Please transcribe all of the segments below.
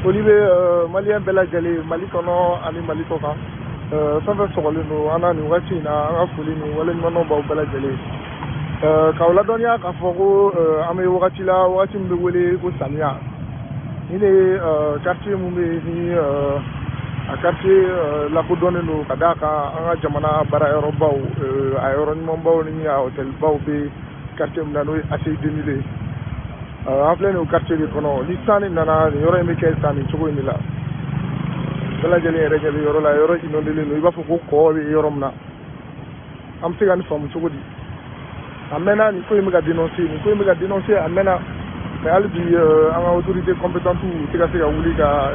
Olivier Malien Bella Jalé, Mali Kono, Ani Mali Koka. Sans faire Solino, Anna, nous voici, Anna Foulini, Wallen Mono, Bella Jalé. Kaoladonia, Kaforo, Ame Wakatila, Watim de Wele, Samia. Il est quartier Moumé, à quartier La Coudonne, Kadaka, Anga Jamana, Bara Aerobao, Aéronimon Baoni, à Hôtel Baobé, quartier Mnano, assez démilé. En plein au quartier de Kono, l'Istani Nana, il y aurait aimé qu'elle s'en est trouvé là. Bella Jalé, Reggae, Yorola, Yoro, inondé, il va faut qu'on ait Yoromna. Am fait une forme, Chogodi. Amena, il faut me dénoncer, Amena, mais elle dit à l'autorité compétente ou Tigasiga Ouliga,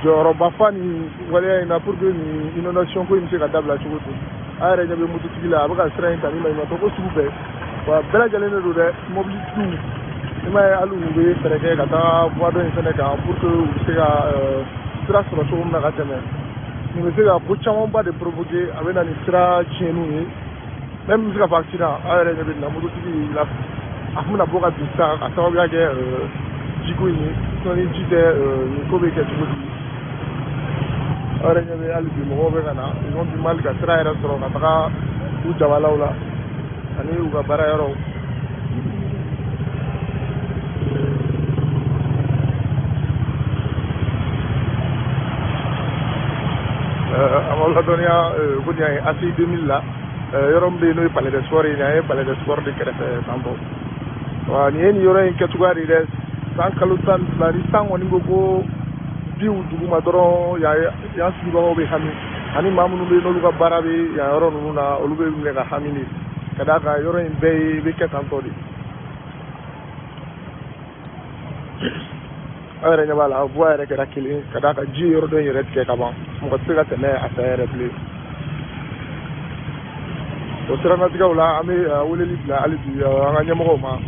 Jorobafani, voilà, une pour une inondation pour une sécadable à Chogodi. Ah, Reggae, Moutoukila, avec un strain, il m'a pas s'il vous plaît. Bella Jalé, mobile tout. Il m'a allé ouvrir Sénégal, Kata, voir dans Sénégal pour que vous sera sur le show de la Gatame. Nous me faisons beaucoup de provoquer avec un extra chez nous. Même si la vaccine a arrêté de la mobilité, la Afuna Boga Bissa, à savoir que Jikouni, son étude, Nikobe Kachouti. Arrêté de aller du Mohogana, ils ont du mal qu'à Sera Restaurant, Katara, ou Jawalaula, Ani ou Barayaro. Amaladonia, vous avez assez 2000 là. Yorom de nous palais de sport, il y a un palais de sport de Kéré Sambo. Il y aura une catégorie de 100 kalutan, la listan au niveau du Madron, il y a un suivant au Béhami. Ani Mamou de Noluga Barabi, il y a un Ronuna, Olube Mega Hamini. Kadaka, il y aura une baie, Biket Antori. Alors, il y a la voix avec la killing, Kadaka, G. Rodon, il reste quelque avant. Mon côté, la télé à faire replier. Au Seranatica, là, Amé, Ouleli, la Alibi, Anganyamoma.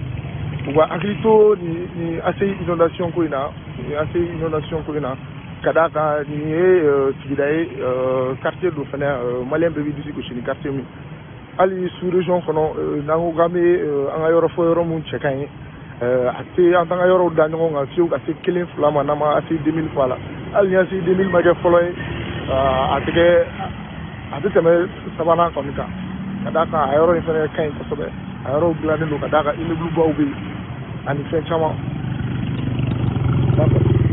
On voit Agrito, ni assez inondation Kouina, ni assez inondation Kouina. Kadaka, ni Tigidae, quartier de Fene, Malien Baby du Sikochini, quartier mi. Ali sous-région, Nangogame, Angayoro Foyoro Moun Tchekain. Assez en tant qu'ailleurs d'annon, assez killing flamme, assez 2000 fois là. Alliance 2000 magas following, à ce savana comme ça. Kadaka, aéro inférieur 15 pour sauver. Aéro glandé le Kadaka, il ne blue baubé. En effet, chama.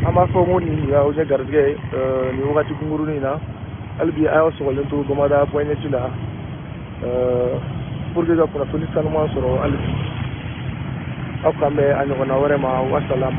Ama Fomoni, au Jagargay, Niwati Kumuruna, Albi Aos ou Lento Gomada, Poinetula, pour les pour la police, sur Albi. Akame anyona warema wasalam.